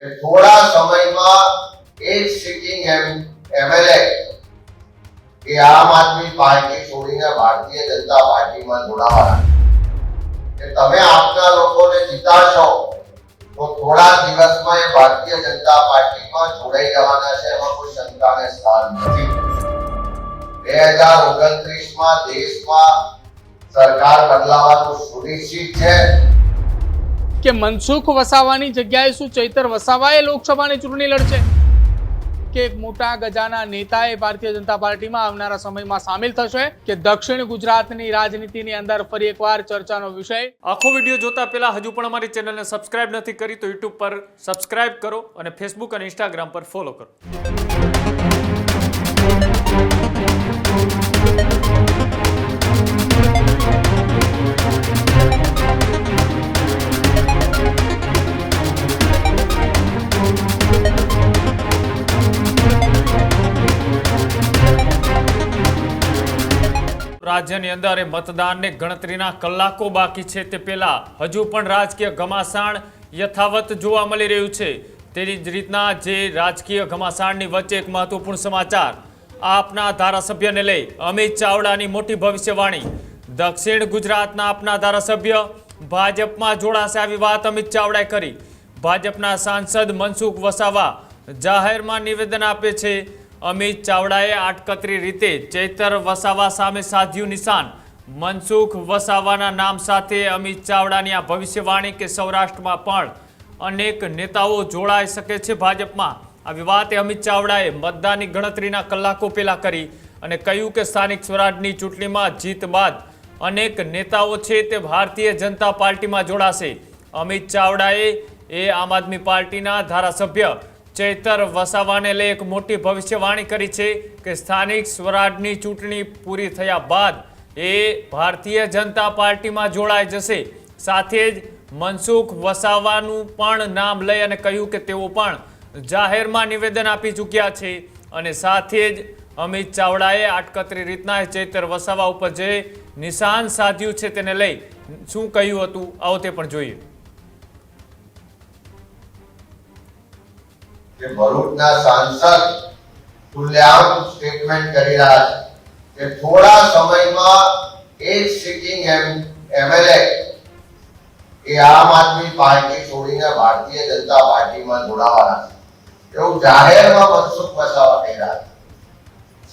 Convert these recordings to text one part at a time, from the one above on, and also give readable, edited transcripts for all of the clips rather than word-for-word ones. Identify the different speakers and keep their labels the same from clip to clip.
Speaker 1: થોડા સમયમાં એક સિટિંગ એમએલએ કે આમ આદમી પાર્ટી છોડીને ભારતીય જનતા પાર્ટીમાં જોડાવાના કે તમે આપના લોકોને જીતાડશો તો થોડા દિવસમાં એ ભારતીય જનતા પાર્ટીમાં જોડાઈ જવાના છે, એમાં કોઈ શંકાને સ્થાન નથી। 2029માં દેશમાં સરકાર બદલાવાનું સુનિશ્ચિત છે
Speaker 2: કે મનસુખ વસાવાની જગ્યાએ શું ચૈતર વસાવાએ લોકસભાની ચૂંટણી લડશે કે એક મોટા ગજાના નેતાએ ભારતીય જનતા પાર્ટીમાં આવનારા સમયમાં સામેલ થશે કે દક્ષિણ ગુજરાતની રાજનીતિની અંદર ફરી એકવાર ચર્ચાનો વિષય।
Speaker 3: આખો વિડીયો જોતા પહેલા હજુ પણ અમારી ચેનલને સબસ્ક્રાઇબ નથી કરી તો યુટ્યુબ પર સબસ્ક્રાઇબ કરો અને ફેસબુક અને ઇન્સ્ટાગ્રામ પર ફોલો કરો। રાજ્યની અંદર મતદાનને ગણતરીના કલાકો બાકી છે તે પહેલા હજુ પણ રાજકીય ઘમાસાણ યથાવત જોવા મળી રહ્યું છે। તેની જ રીતના જે રાજકીય ઘમાસાણની વચ્ચે એક મહત્વપૂર્ણ સમાચાર આપના ધારાસભ્યને લઈ અમિત ચાવડાની મોટી ભવિષ્યવાણી। દક્ષિણ ગુજરાતના આપના ધારાસભ્ય ભાજપમાં જોડાશે આવી વાત અમિત ચાવડાએ કરી। ભાજપના સાંસદ મનસુખ વસાવા જાહેરમાં નિવેદન આપે છે। અમિત ચાવડાએ આડકતરી રીતે ચૈતર વસાવા સામે સાધ્યું નિશાન। મનસુખ વસાવાના નામ સાથે અમિત ચાવડાની આ ભવિષ્યવાણી કે સૌરાષ્ટ્રમાં પણ અનેક નેતાઓ જોડાઈ શકે છે ભાજપમાં। આવી વાત અમિત ચાવડાએ મતદાનની ગણતરીના કલાકો પહેલા કરી અને કહ્યું કે સ્થાનિક સ્વરાજની ચૂંટણીમાં જીત બાદ અનેક નેતાઓ છે તે ભારતીય જનતા પાર્ટીમાં જોડાશે। અમિત ચાવડાએ આમ આદમી પાર્ટીના ધારાસભ્ય ચૈતર વસાવાને લઈ એક મોટી ભવિષ્યવાણી કરી છે કે સ્થાનિક સ્વરાજની ચૂંટણી પૂરી થયા બાદ ભારતીય જનતા પાર્ટીમાં જોડાઈ જશે। સાથે જ મનસુખ વસાવાનું પણ નામ લઈ અને કહ્યું કે તેઓ પણ જાહેરમાં નિવેદન આપી ચૂક્યા છે અને સાથે જ અમિત ચાવડાએ આટકતરી રીતના ચૈતર વસાવા ઉપર જે નિશાન સાધ્યું છે તેને લઈ શું કહ્યું હતું આવો તે પણ જોઈએ।
Speaker 1: કે ભરૂચના સાંસદ ખુલ્લેઆમ સ્ટેટમેન્ટ કરી રહ્યા છે કે થોડા સમયમાં એક સિટિંગ એમએલએ કે આમ આદમી પાર્ટી છોડીને ભારતીય જનતા પાર્ટીમાં જોડાવાના છે, એવું જાહેરમાં મનસુખ વસાવા કહી રહ્યા છે।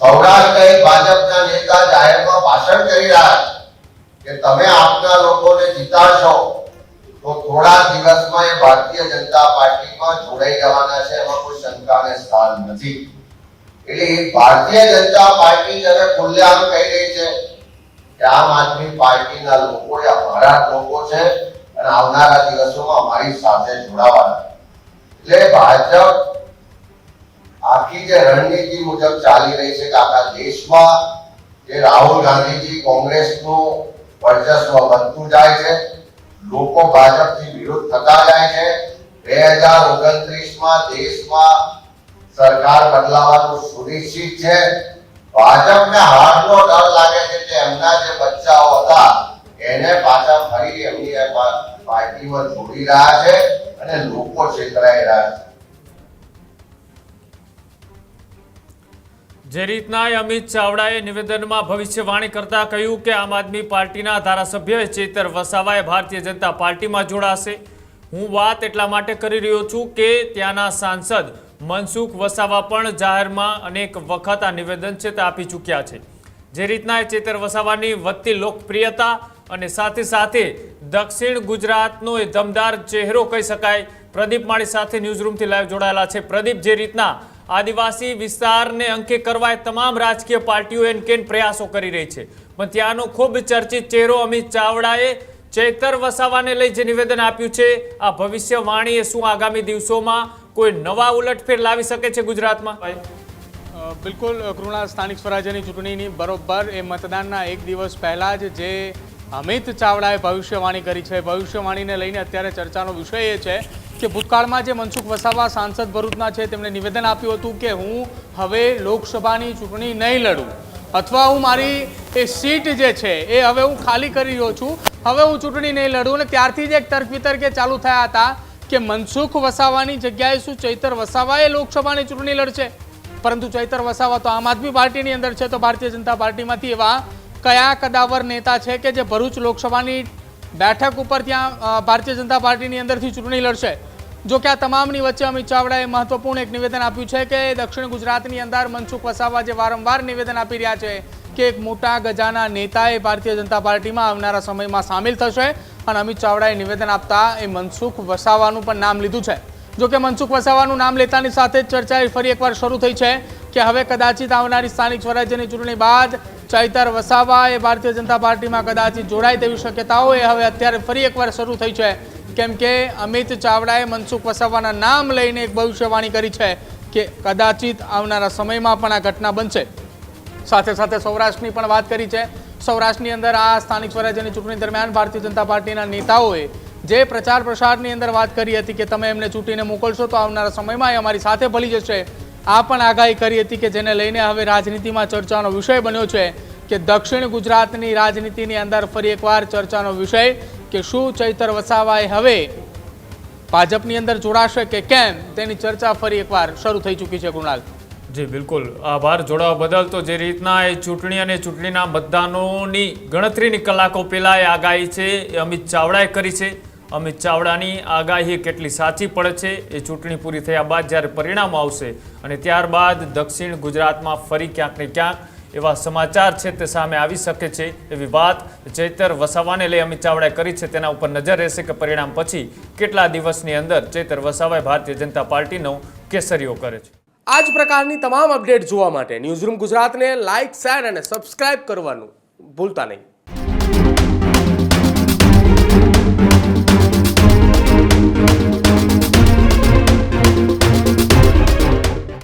Speaker 1: સૌરાષ્ટ્ર ભાજપના નેતા જાહેરમાં ભાષણ કરી રહ્યા છે કે તમે આપના લોકોને જીતાડશો તો થોડા દિવસમાં એ ભારતીય જનતા પાર્ટીમાં જોડાઈ જવાના છે, એમાં કોઈ શંકાને સ્થાન નથી। એટલે ભારતીય જનતા પાર્ટી જ્યારે ખુલ્લેઆમ કહી રહી છે કે આમ આદમી પાર્ટીના લોકો એ અમારા લોકો છે અને આવનારા દિવસોમાં અમારી સાથે જોડાવાના। એટલે ભાજપ આખી જે રણનીતિ મુજબ ચાલી રહી છે કે આખા દેશમાં જે રાહુલ ગાંધીજી કોંગ્રેસનું વર્ચસ્વ વધતું જાય છે, લોકો ભાજપથી વિરોધ થતા જાય છે। 2029માં દેશમાં સરકાર બદલાવાનું સુનિશ્ચિત છે। ભાજપને હારનો ડર લાગે છે કે એમના જે બચ્ચાઓ હતા એને પાછા ફરી એમની પાર્ટીમાં જોડી રહ્યા છે અને લોકો છેતરાઈ રહ્યા છે।
Speaker 3: જે રીતના અમિત ચાવડાએ નિવેદનમાં ભવિષ્યવાણી કરતા કહ્યું કે આમ આદમી પાર્ટીના ધારાસભ્ય ચૈતર વસાવાએ ભારતીય જનતા પાર્ટીમાં જોડાશે। હું વાત એટલા માટે કરી રહ્યો છું કે ત્યાંના સાંસદ મનસુખ વસાવા પણ જાહેરમાં અનેક વખત આ નિવેદન છે તે આપી ચૂક્યા છે। જે રીતના ચૈતર વસાવાની વધતી લોકપ્રિયતા અને સાથે સાથે દક્ષિણ ગુજરાતનો એ દમદાર ચહેરો કહી શકાય। પ્રદીપ માળી સાથે ન્યૂઝરૂમથી લાઈવ જોડાયેલા છે। પ્રદીપ, જે રીતના આદિવાસી વિસ્તારને અંકે કરવા તમામ રાજકીય પાર્ટીઓ એનકેન પ્રયાસો કરી રહી છે, પણ ત્યાંનો ખૂબ ચર્ચિત ચહેરો અમિત ચાવડાએ ચૈતર વસાવાને લઈ જે નિવેદન આપ્યું છે, આ ભવિષ્યવાણી શું આગામી દિવસોમાં કોઈ નવા ઉલટફેર લાવી શકે છે ગુજરાતમાં?
Speaker 2: બિલકુલ કૃણા, સ્થાનિક સ્વરાજ્યની ચૂંટણીની બરોબર એ મતદાનના એક દિવસ પહેલા જ જે અમિત ચાવડાએ ભવિષ્યવાણી કરી છે, ભવિષ્યવાણીને લઈને અત્યારે ચર્ચાનો વિષય એ છે કે ભૂતકાળમાં જે મનસુખ વસાવા સાંસદ ભરૂચના છે તેમણે નિવેદન આપ્યું હતું કે હું હવે લોકસભાની ચૂંટણી નહીં લડું અથવા હું મારી એ સીટ જે છે એ હવે હું ખાલી કરી રહ્યો છું, હવે હું ચૂંટણી નહીં લડું। અને ત્યારથી જ એક તર્ક વિતર્ક ચાલુ થયા હતા કે મનસુખ વસાવાની જગ્યાએ શું ચૈતર વસાવાએ લોકસભાની ચૂંટણી લડશે? પરંતુ ચૈતર વસાવા તો આમ આદમી પાર્ટીની અંદર છે, તો ભારતીય જનતા પાર્ટીમાંથી એવા કયા કદાવર નેતા છે કે જે ભરૂચ લોકસભાની બેઠક ઉપર ત્યાં ભારતીય જનતા પાર્ટીની અંદરથી ચૂંટણી લડશે? જો કે આ તમામની વચ્ચે અમિત ચાવડાએ મહત્વપૂર્ણ એક નિવેદન આપ્યું છે કે દક્ષિણ ગુજરાતની અંદર મનસુખ વસાવા જે વારંવાર નિવેદન આપી રહ્યા છે કે એક મોટા ગજાના નેતાએ ભારતીય જનતા પાર્ટીમાં આવનારા સમયમાં સામેલ થશે, અને અમિત ચાવડાએ નિવેદન આપતા એ મનસુખ વસાવાનું પણ નામ લીધું છે. જો કે મનસુખ વસાવાનું નામ લેતાની સાથે જ ચર્ચા ફરી એકવાર શરૂ થઈ છે કે હવે કદાચિત આવનારી સ્થાનિક સ્વરાજ્યની ચૂંટણી બાદ ચૈતર વસાવા એ ભારતીય જનતા પાર્ટીમાં કદાચિત જોડાય તેવી શક્યતાઓ એ હવે અત્યારે ફરી એકવાર શરૂ થઈ છે, કેમ કે અમિત ચાવડાએ મનસુખ વસાવાના નામ લઈને એક ભવિષ્યવાણી કરી છે કે કદાચિત આવનારા સમયમાં પણ આ ઘટના બનશે. સાથે સાથે સૌરાષ્ટ્રની પણ વાત કરી છે. સૌરાષ્ટ્રની અંદર આ સ્થાનિક સ્વરાજ્યની ચૂંટણી દરમિયાન ભારતીય જનતા પાર્ટીના નેતાઓએ જે પ્રચાર પ્રસારની અંદર વાત કરી હતી કે તમે એમને ચૂંટીને મોકલશો તો આવનારા સમયમાં એ અમારી સાથે ભળી જશે, આ પણ આગાહી કરી હતી કે જેને લઈને હવે રાજનીતિમાં ચર્ચાનો વિષય બન્યો છે કે દક્ષિણ ગુજરાતની રાજનીતિની અંદર ફરી એકવાર ચર્ચાનો વિષય કે શું ચૈતર વસાવાએ હવે ભાજપની અંદર જોડાશે કે કેમ, તેની ચર્ચા ફરી એકવાર શરૂ થઈ ચૂકી છે. કૃણાલ.
Speaker 3: જી બિલકુલ, આભાર જોડાવા બદલ. તો જે રીતના એ ચૂંટણી અને ચૂંટણીના મતદાનોની ગણતરીની કલાકો પહેલા એ આગાહી છે એ અમિત ચાવડાએ કરી છે. અમિત ચાવડાની આગાહી કેટલી સાચી પડે છે એ ચૂંટણી પૂરી થયા બાદ જ્યારે પરિણામ આવશે અને ત્યારબાદ દક્ષિણ ગુજરાતમાં ફરી ક્યાંક ને ક્યાંક એવા સમાચાર છે તે સામે આવી શકે છે. એવી વાત ચૈતર વસાવાને લઈ અમિત ચાવડાએ કરી છે. તેના ઉપર નજર રહેશે કે પરિણામ પછી કેટલા દિવસની અંદર ચૈતર વસાવાએ ભારતીય જનતા પાર્ટીનો કેસરીઓ કરે છે.
Speaker 4: આ જ પ્રકારની તમામ અપડેટ જોવા માટે ન્યૂઝરૂમ ગુજરાતને લાઇક, શેર અને સબસ્ક્રાઇબ કરવાનું ભૂલતા નહીં.